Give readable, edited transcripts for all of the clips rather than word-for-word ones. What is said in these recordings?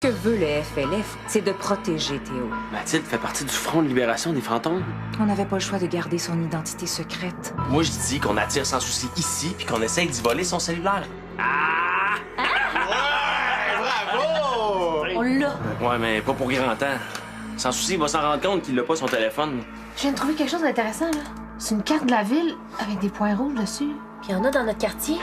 Ce que veut le FLF, c'est de protéger Théo. Mathilde fait partie du Front de libération des fantômes. On n'avait pas le choix de garder son identité secrète. Moi, je dis qu'on attire Sans Souci ici puis qu'on essaye d'y voler son cellulaire. Ah! Ouais, bravo! On l'a. Ouais, mais pas pour grand temps. Sans Souci va s'en rendre compte qu'il n'a pas son téléphone. Je viens de trouver quelque chose d'intéressant, là. C'est une carte de la ville avec des points rouges dessus. Puis il y en a dans notre quartier.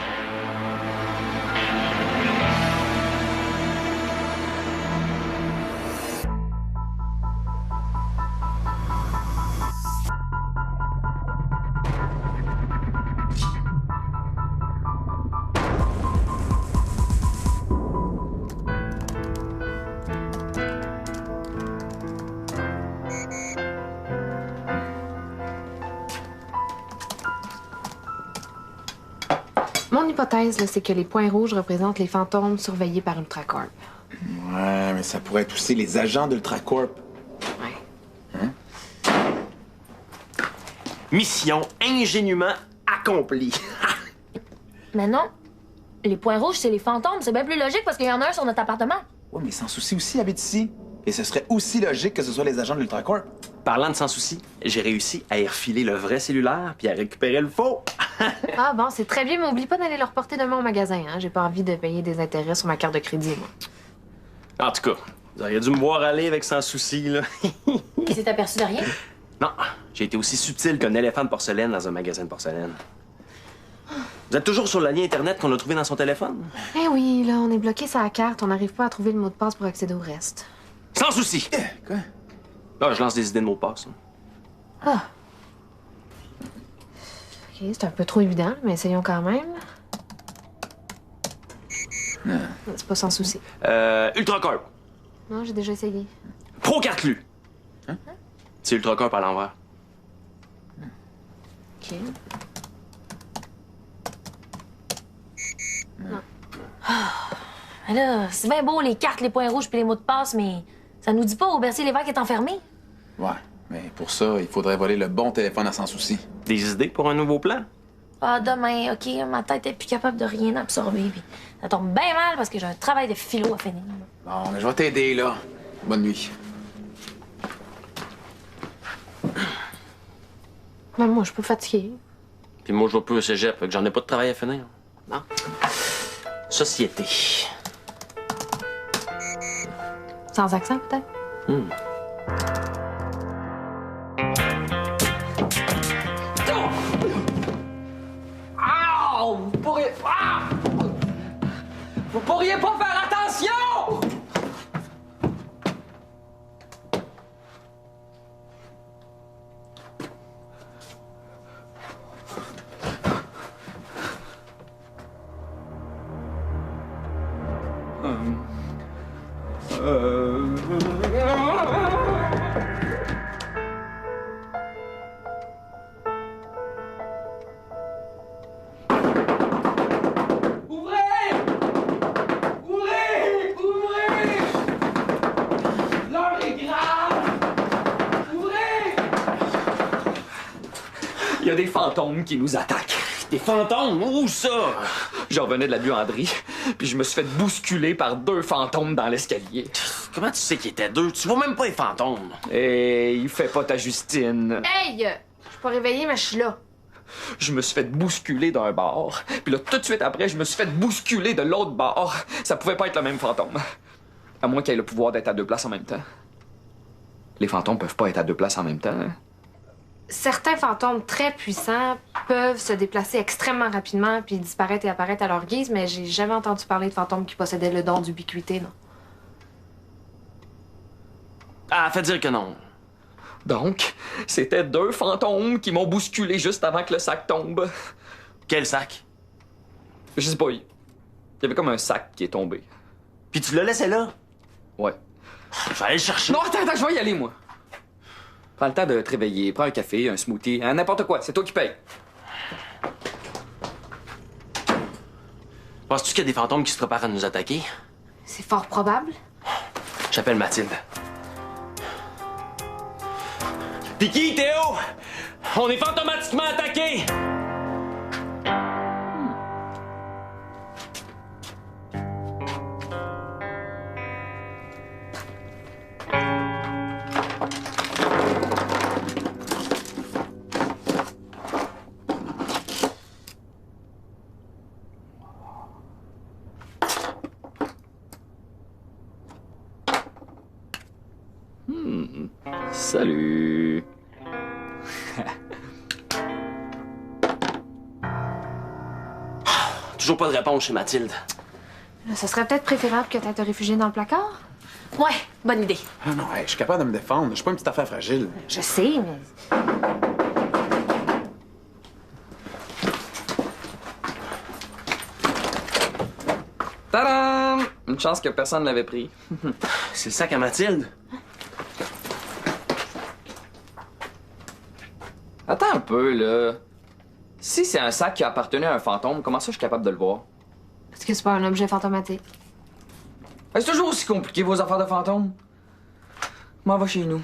Mon hypothèse, là, c'est que les points rouges représentent les fantômes surveillés par Ultracorp. Ouais, mais ça pourrait être aussi les agents d'Ultracorp. Ouais. Mission ingénument accomplie. Mais non. Les points rouges, c'est les fantômes. C'est bien plus logique parce qu'il y en a un sur notre appartement. Ouais, mais Sans Souci aussi habite ici. Et ce serait aussi logique que ce soit les agents de l'Ultracorp. Parlant de Sans Souci, j'ai réussi à y refiler le vrai cellulaire puis à récupérer le faux. Ah bon, c'est très bien, mais oublie pas d'aller le reporter demain au magasin, hein. J'ai pas envie de payer des intérêts sur ma carte de crédit, moi. En tout cas, vous auriez dû me voir aller avec Sans Souci, là. Il s'est aperçu de rien. Non, j'ai été aussi subtil qu'un éléphant de porcelaine dans un magasin de porcelaine. Vous êtes toujours sur le lien Internet qu'on a trouvé dans son téléphone? Eh oui, là, on est bloqué sur la carte. On n'arrive pas à trouver le mot de passe pour accéder au reste. Sans Souci! Quoi? Là, je lance des idées de mots de passe. Ah. OK, c'est un peu trop évident, mais essayons quand même. C'est pas Sans Souci. Ultracorp. Non, j'ai déjà essayé. Pro Cartelu. Hein? C'est Ultracorp à l'envers. OK. Mais là, c'est bien beau les cartes, les points rouges puis les mots de passe, mais ça nous dit pas où Berthier-Lévesque est enfermé. Ouais, mais pour ça, il faudrait voler le bon téléphone à Sans Souci. Des idées pour un nouveau plan? Ah, demain, OK, ma tête est plus capable de rien absorber. Puis ça tombe bien mal parce que j'ai un travail de philo à finir. Bon, mais je vais t'aider, là. Bonne nuit. Même moi, je suis pas fatiguée. Puis moi, je vais plus au cégep, fait que j'en ai pas de travail à finir. Bon. Société. Sans accent, peut-être? Ah! Vous pourriez... Ah! Vous pourriez pas faire attention! Ouvrez! Ouvrez! Ouvrez! L'heure est grave! Ouvrez! Il y a des fantômes qui nous attaquent. Des fantômes? Où ça? J'en revenais de la buanderie, puis je me suis fait bousculer par 2 fantômes dans l'escalier. Comment tu sais qu'il était deux? Tu vois même pas les fantômes. Et il fait pas ta Justine. Hey! Je suis pas réveillée, mais je suis là. Je me suis fait bousculer d'un bord, puis là, tout de suite après, je me suis fait bousculer de l'autre bord. Ça pouvait pas être le même fantôme. À moins qu'il ait le pouvoir d'être à 2 places en même temps. Les fantômes peuvent pas être à 2 places en même temps. Hein? Certains fantômes très puissants peuvent se déplacer extrêmement rapidement puis disparaître et apparaître à leur guise, mais j'ai jamais entendu parler de fantômes qui possédaient le don d'ubiquité, non. Ah, fais dire que non. Donc, c'était 2 fantômes qui m'ont bousculé juste avant que le sac tombe. Quel sac? Je sais pas, il y avait comme un sac qui est tombé. Puis tu l'as laissé là? Ouais. Je vais aller le chercher. Non, attends, je vais y aller, moi. Prends le temps de te réveiller, prends un café, un smoothie, hein, n'importe quoi, c'est toi qui payes. Penses-tu qu'il y a des fantômes qui se préparent à nous attaquer? C'est fort probable. J'appelle Mathilde. T'es qui, Théo? On est fantomatiquement attaqués! Salut. Toujours pas de réponse chez Mathilde. Là, ce serait peut-être préférable que tu te réfugier dans le placard. Ouais, bonne idée. Ah non, hey, je suis capable de me défendre. Je suis pas une petite affaire fragile. Je sais, mais... Tadam! Une chance que personne ne l'avait pris. C'est le sac à Mathilde. Attends un peu, là. Si c'est un sac qui appartenait à un fantôme, comment ça je suis capable de le voir? Parce que c'est pas un objet fantomatique. C'est toujours aussi compliqué, vos affaires de fantômes. M'en va chez nous.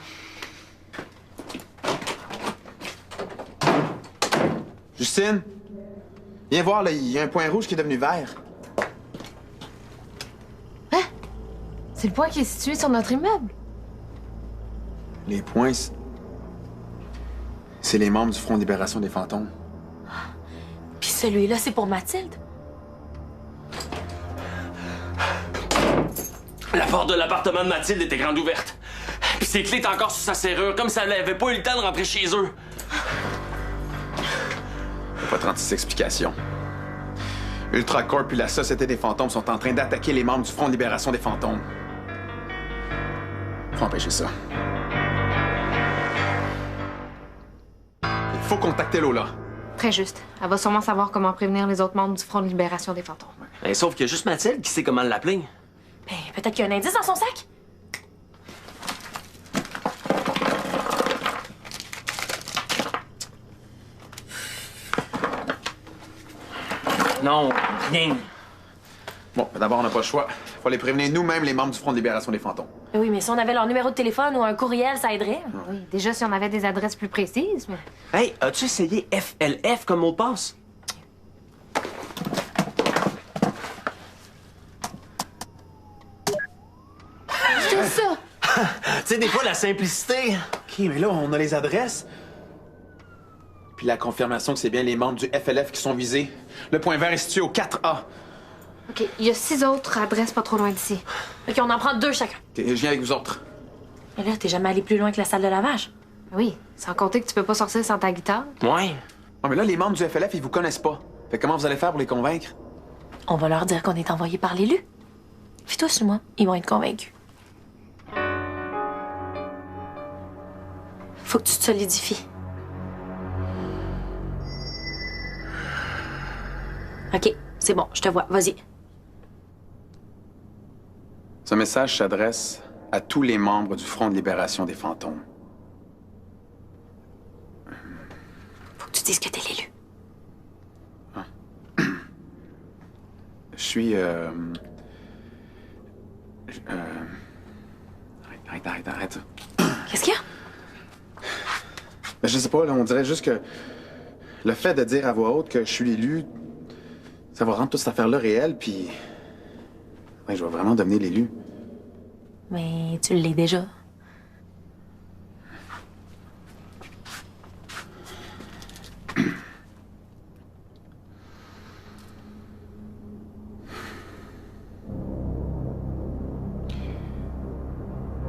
Justine, viens voir, là, il y a un point rouge qui est devenu vert. C'est le point qui est situé sur notre immeuble. Les points, c'est les membres du Front de libération des fantômes. Puis celui-là, c'est pour Mathilde. La porte de l'appartement de Mathilde était grande ouverte. Puis ses clés étaient encore sur sa serrure, comme si elle n'avait pas eu le temps de rentrer chez eux. Pas 36 explications. Ultracorp et la Société des fantômes sont en train d'attaquer les membres du Front de libération des fantômes. Faut empêcher ça. Il faut contacter Lola. Très juste. Elle va sûrement savoir comment prévenir les autres membres du Front de libération des fantômes. Ben, sauf qu'il y a juste Mathilde qui sait comment l'appeler. Ben, peut-être qu'il y a un indice dans son sac. Non, rien. Bon, d'abord, on n'a pas le choix. Faut les prévenir nous-mêmes, les membres du Front de libération des fantômes. Ben oui, mais si on avait leur numéro de téléphone ou un courriel, ça aiderait. Oui, déjà si on avait des adresses plus précises, mais... Hey, as-tu essayé FLF comme mot de passe? C'est ça! Tu sais, des fois, la simplicité. OK, mais là, on a les adresses. Puis la confirmation que c'est bien les membres du FLF qui sont visés. Le point vert est situé au 4A. OK, il y a 6 autres adresses pas trop loin d'ici. OK, on en prend 2 chacun. OK, je viens avec vous autres. Mais là, t'es jamais allé plus loin que la salle de lavage. Oui, sans compter que tu peux pas sortir sans ta guitare. Ouais. Ah, mais là, les membres du FLF, ils vous connaissent pas. Fait que comment vous allez faire pour les convaincre? On va leur dire qu'on est envoyé par l'élu. Fais-toi sur moi, ils vont être convaincus. Faut que tu te solidifies. OK, c'est bon, je te vois. Vas-y. Ce message s'adresse à tous les membres du Front de libération des fantômes. Faut que tu dises que t'es l'élu. Je suis, Arrête. Qu'est-ce qu'il y a? Ben, je sais pas, là, on dirait juste que le fait de dire à voix haute que je suis l'élu, ça va rendre toute cette affaire-là réelle, puis... Ouais, je vais vraiment devenir l'élu. Mais tu l'es déjà.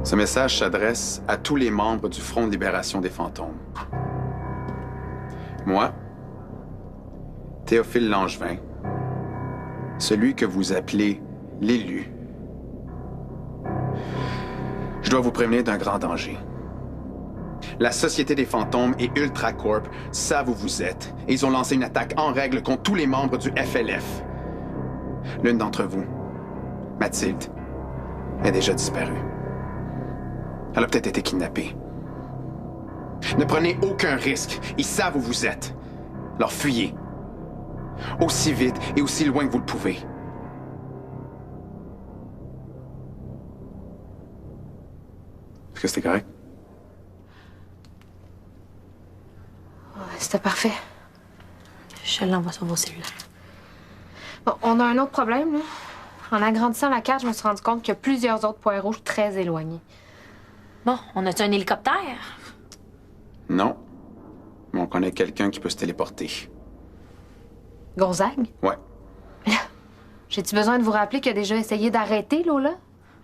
Ce message s'adresse à tous les membres du Front de libération des fantômes. Moi, Théophile Langevin, celui que vous appelez l'élu, je dois vous prévenir d'un grand danger. La Société des fantômes et Ultracorp savent où vous êtes et ils ont lancé une attaque en règle contre tous les membres du FLF. L'une d'entre vous, Mathilde, est déjà disparue. Elle a peut-être été kidnappée. Ne prenez aucun risque. Ils savent où vous êtes. Alors fuyez. Aussi vite et aussi loin que vous le pouvez. Est-ce que c'était correct? Ouais, c'était parfait. Je l'envoie sur vos cellules. Bon, on a un autre problème, là. En agrandissant la carte, je me suis rendu compte qu'il y a plusieurs autres points rouges très éloignés. Bon, on a-tu un hélicoptère? Non. Mais on connaît quelqu'un qui peut se téléporter. Gonzague? Ouais. J'ai-tu besoin de vous rappeler qu'il a déjà essayé d'arrêter Lola?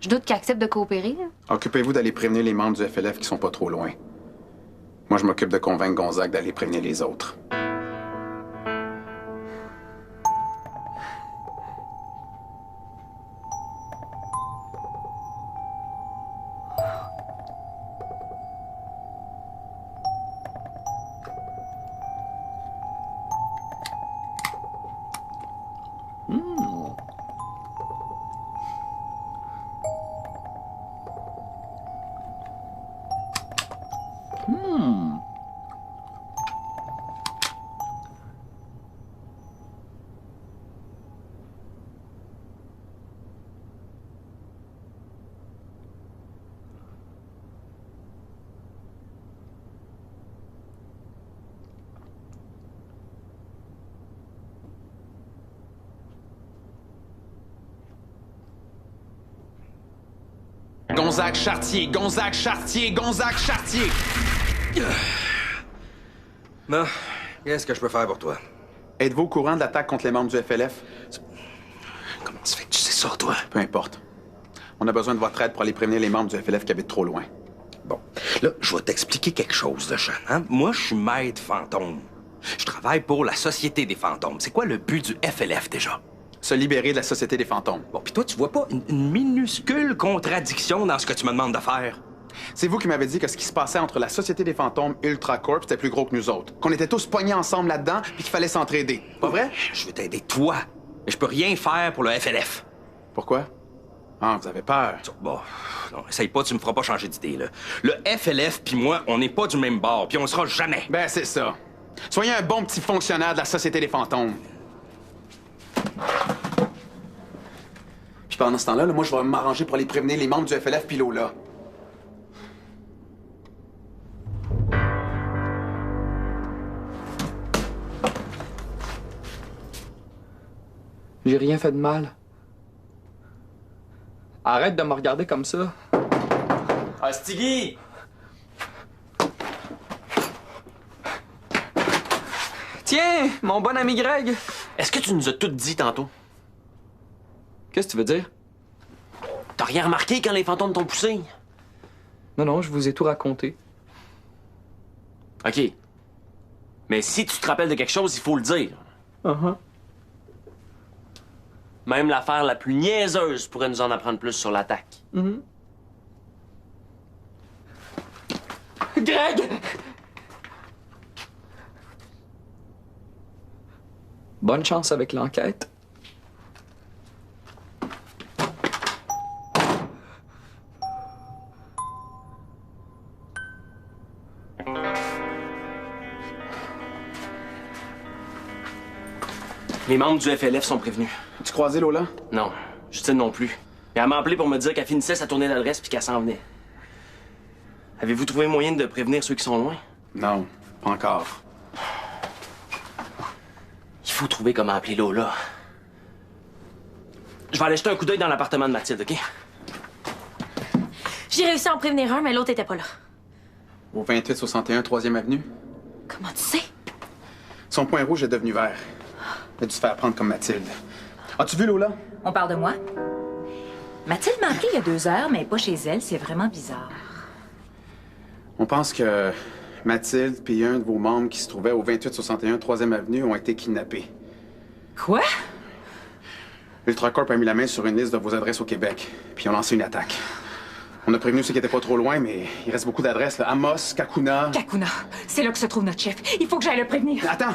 Je doute qu'il accepte de coopérer. Là. Occupez-vous d'aller prévenir les membres du FLF qui sont pas trop loin. Moi, je m'occupe de convaincre Gonzague d'aller prévenir les autres. Gonzague Chartier, Gonzague Chartier, Gonzague Chartier! Bon, qu'est-ce que je peux faire pour toi? Êtes-vous au courant de l'attaque contre les membres du FLF? Comment tu fais que tu sais ça, toi? Peu importe. On a besoin de votre aide pour aller prévenir les membres du FLF qui habitent trop loin. Bon, là, je vais t'expliquer quelque chose, de Jean. Hein? Moi, je suis maître fantôme. Je travaille pour la Société des fantômes. C'est quoi le but du FLF, déjà? Se libérer de la Société des fantômes. Bon, puis toi, tu vois pas une minuscule contradiction dans ce que tu me demandes de faire? C'est vous qui m'avez dit que ce qui se passait entre la Société des fantômes et Ultracorp, c'était plus gros que nous autres. Qu'on était tous poignés ensemble là-dedans, puis qu'il fallait s'entraider. Pas vrai? Je veux t'aider, toi. Mais je peux rien faire pour le FLF. Pourquoi? Ah, vous avez peur. Bon, non, essaye pas, tu me feras pas changer d'idée, là. Le FLF puis moi, on n'est pas du même bord, puis on le sera jamais. Ben, c'est ça. Soyez un bon petit fonctionnaire de la Société des fantômes. Puis pendant ce temps-là, moi, je vais m'arranger pour aller prévenir les membres du FLF puis Lola. J'ai rien fait de mal. Arrête de me regarder comme ça. Ah, Stiggy! Tiens, mon bon ami Greg. Est-ce que tu nous as tout dit tantôt? Qu'est-ce que tu veux dire? T'as rien remarqué quand les fantômes t'ont poussé? Non, non, je vous ai tout raconté. OK. Mais si tu te rappelles de quelque chose, il faut le dire. Même l'affaire la plus niaiseuse pourrait nous en apprendre plus sur l'attaque. Greg! Bonne chance avec l'enquête. Les membres du FLF sont prévenus. As-tu croisé Lola? Non, Justine non plus. Mais elle m'a appelé pour me dire qu'elle finissait sa tournée d'adresse puis qu'elle s'en venait. Avez-vous trouvé moyen de prévenir ceux qui sont loin? Non, pas encore. Il faut trouver comment appeler Lola. Je vais aller jeter un coup d'œil dans l'appartement de Mathilde, OK? J'ai réussi à en prévenir un, mais l'autre était pas là. Au 2861 3e Avenue, Comment tu sais? son point rouge est devenu vert. Il a dû se faire prendre comme Mathilde. As-tu vu Lola? On parle de moi? Mathilde m'a appelé il y a 2 heures, mais pas chez elle. C'est vraiment bizarre. On pense que Mathilde puis un de vos membres qui se trouvait au 2861 3e Avenue ont été kidnappés. Quoi? Ultracorp a mis la main sur une liste de vos adresses au Québec, puis ils ont lancé une attaque. On a prévenu ceux qui étaient pas trop loin, mais il reste beaucoup d'adresses, là. Amos, Kakuna... Kakuna, c'est là que se trouve notre chef. Il faut que j'aille le prévenir. Attends!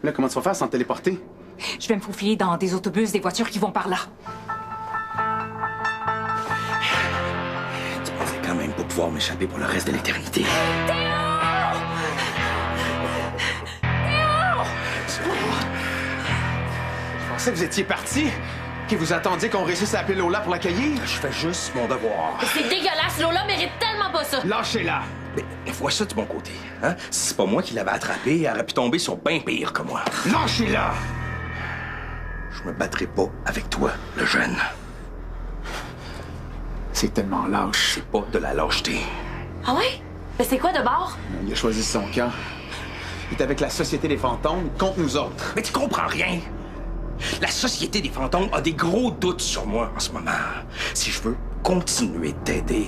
Là, comment tu vas faire sans te téléporter? Je vais me faufiler dans des autobus, des voitures qui vont par là. Tu pensais quand même pas pouvoir m'échapper pour le reste de l'éternité. Je pensais que vous étiez parti, que vous attendiez qu'on réussisse à appeler Lola pour l'accueillir. Je fais juste mon devoir. C'est dégueulasse, Lola mérite tellement pas ça. Lâchez-la! Mais vois ça du bon côté. Hein? Si c'est pas moi qui l'avais attrapé, elle aurait pu tomber sur bien pire que moi. Lâchez-la! Je me battrai pas avec toi, le jeune. C'est tellement lâche. C'est pas de la lâcheté. Ah ouais? Ben c'est quoi de bord? Il a choisi son camp. Il est avec la Société des fantômes contre nous autres. Mais tu comprends rien. La Société des fantômes a des gros doutes sur moi en ce moment. Si je veux continuer de t'aider,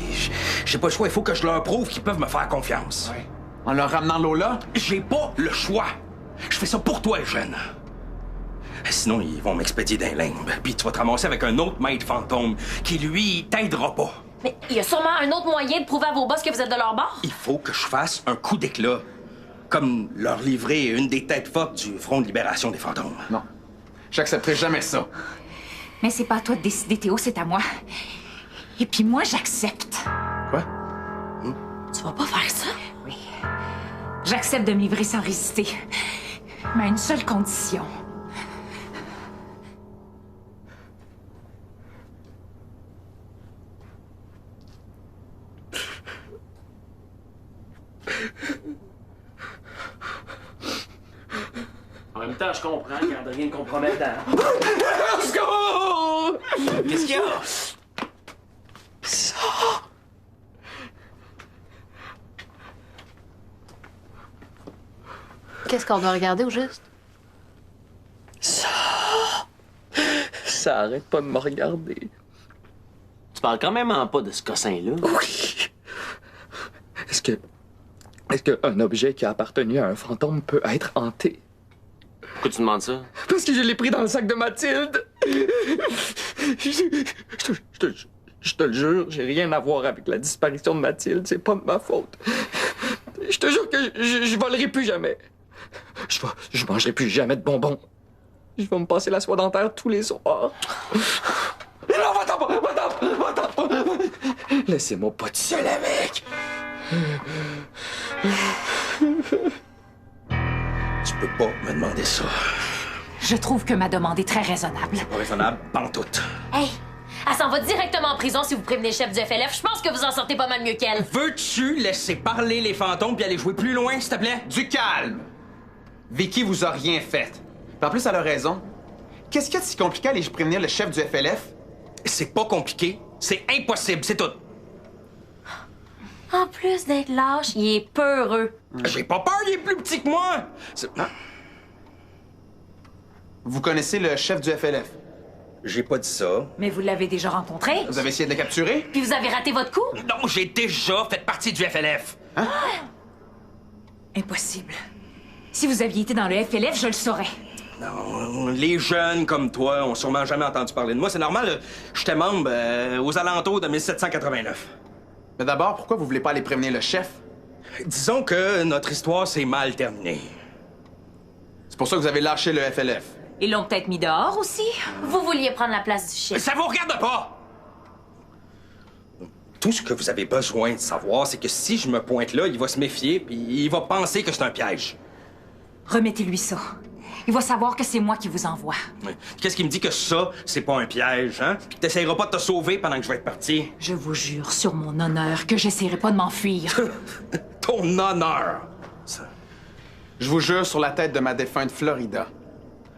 j'ai pas le choix. Il faut que je leur prouve qu'ils peuvent me faire confiance. Ouais. En leur ramenant Lola? J'ai pas le choix. Je fais ça pour toi, jeune. Sinon, ils vont m'expédier d'un limbe. Puis tu vas te ramasser avec un autre maître fantôme qui, lui, t'aidera pas. Mais il y a sûrement un autre moyen de prouver à vos boss que vous êtes de leur bord. Il faut que je fasse un coup d'éclat. Comme leur livrer une des têtes fortes du Front de libération des fantômes. Non. J'accepterai jamais ça. Mais c'est pas à toi de décider, Théo, c'est à moi. Et puis moi, j'accepte. Quoi? Tu vas pas faire ça? Oui. J'accepte de me livrer sans résister. Mais à une seule condition. En même temps, je comprends, il n'y a rien de compromettant. Let's go! Qu'est-ce qu'il y a? Qu'est-ce qu'on doit regarder au juste? Ça arrête pas de me regarder. Tu parles quand même pas de ce cossin-là. Oui. Est-ce qu'un objet qui a appartenu à un fantôme peut être hanté? Pourquoi tu demandes ça? Parce que je l'ai pris dans le sac de Mathilde. Je te le jure, j'ai rien à voir avec la disparition de Mathilde. C'est pas de ma faute. Je te jure que je volerai plus jamais. Je mangerai plus jamais de bonbons. Je vais me passer la soie dentaire tous les soirs. Non, va-t'en. Laissez-moi pas tout seul avec. Tu peux pas me demander ça. Je trouve que ma demande est très raisonnable. Pas raisonnable, pantoute. Hey! Elle s'en va directement en prison si vous prévenez le chef du FLF. Je pense que vous en sortez pas mal mieux qu'elle. Veux-tu laisser parler les fantômes puis aller jouer plus loin, s'il te plaît? Du calme! Vicky vous a rien fait. Puis en plus, elle a raison. Qu'est-ce qu'il y a de si compliqué à aller prévenir le chef du FLF? C'est pas compliqué. C'est impossible, c'est tout. En plus d'être lâche, il est peureux. J'ai pas peur, il est plus petit que moi. Vous connaissez le chef du FLF? J'ai pas dit ça. Mais vous l'avez déjà rencontré? Vous avez essayé de le capturer? Puis vous avez raté votre coup? Non, j'ai déjà fait partie du FLF. Impossible. Si vous aviez été dans le FLF, je le saurais. Non, les jeunes comme toi ont sûrement jamais entendu parler de moi. C'est normal, j'étais membre aux alentours de 1789. Mais d'abord, pourquoi vous voulez pas aller prévenir le chef? Disons que notre histoire s'est mal terminée. C'est pour ça que vous avez lâché le FLF. Ils l'ont peut-être mis dehors aussi. Vous vouliez prendre la place du chef. Ça vous regarde pas! Tout ce que vous avez besoin de savoir, c'est que si je me pointe là, il va se méfier, puis il va penser que c'est un piège. Remettez-lui ça. Il va savoir que c'est moi qui vous envoie. Qu'est-ce qui me dit que ça, c'est pas un piège, hein? Puis que t'essayeras pas de te sauver pendant que je vais être parti. Je vous jure sur mon honneur que j'essaierai pas de m'enfuir. Ton honneur! Je vous jure sur la tête de ma défunte Florida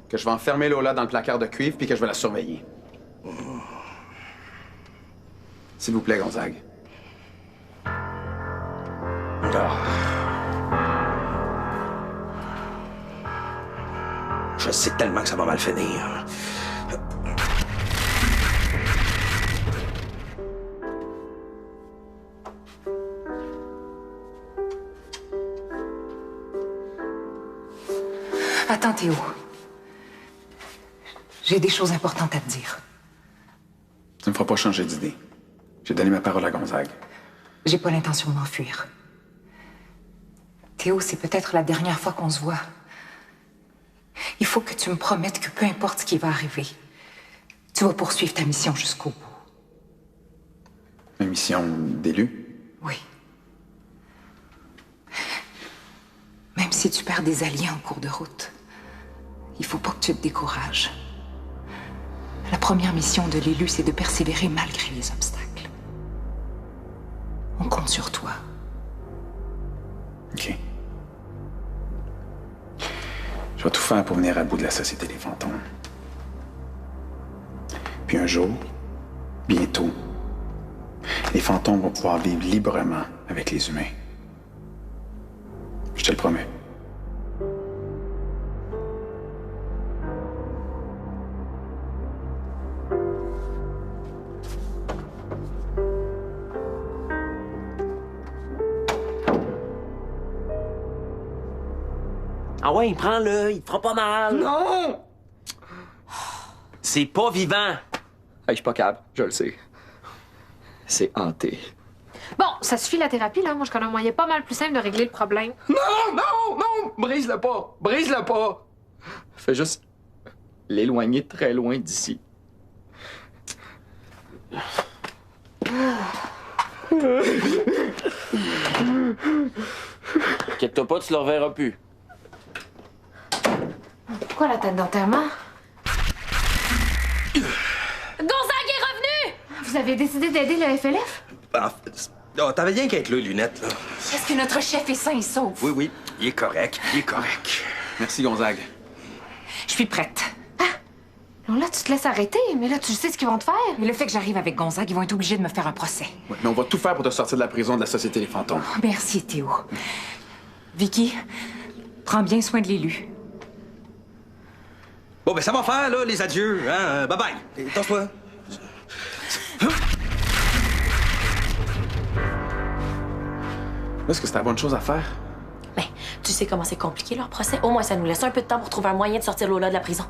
que je vais enfermer Lola dans le placard de cuivre puis que je vais la surveiller. S'il vous plaît, Gonzague. Je sais tellement que ça va mal finir. Attends, Théo. J'ai des choses importantes à te dire. Ça me fera pas changer d'idée. J'ai donné ma parole à Gonzague. J'ai pas l'intention de m'enfuir. Théo, c'est peut-être la dernière fois qu'on se voit. Il faut que tu me promettes que peu importe ce qui va arriver, tu vas poursuivre ta mission jusqu'au bout. Ma mission d'élu? Oui. Même si tu perds des alliés en cours de route, il faut pas que tu te décourages. La première mission de l'élu, c'est de persévérer malgré les obstacles. On compte sur toi. OK. Je vais tout faire pour venir à bout de la Société des fantômes. Puis un jour, bientôt, les fantômes vont pouvoir vivre librement avec les humains. Je te le promets. Ah ouais, prends-le, il te fera pas mal. Non! C'est pas vivant. Hey, je suis pas capable, je le sais. C'est hanté. Bon, ça suffit la thérapie, là. Moi, je connais un moyen pas mal plus simple de régler le problème. Non, non, non! Brise-le pas! Brise-le pas! Fais juste l'éloigner très loin d'ici. Inquiète-toi pas, tu le reverras plus. Pourquoi la tête d'enterrement? Gonzague est revenu! Vous avez décidé d'aider le FLF? T'avais rien qu'à être là, lunettes, là. Est-ce que notre chef est sain et sauf? Oui, oui, il est correct, il est correct. Merci, Gonzague. Je suis prête. Non, là, tu te laisses arrêter, mais là, tu sais ce qu'ils vont te faire. Et le fait que j'arrive avec Gonzague, ils vont être obligés de me faire un procès. Ouais, mais on va tout faire pour te sortir de la prison de la Société des fantômes. Oh, merci, Théo. Vicky, prends bien soin de l'élu. Bon, ben ça va faire, là, les adieux, hein? Bye-bye. Tasse-toi. Est-ce que c'est la bonne chose à faire? Ben, tu sais comment c'est compliqué leur procès. Au moins, ça nous laisse un peu de temps pour trouver un moyen de sortir Lola de la prison.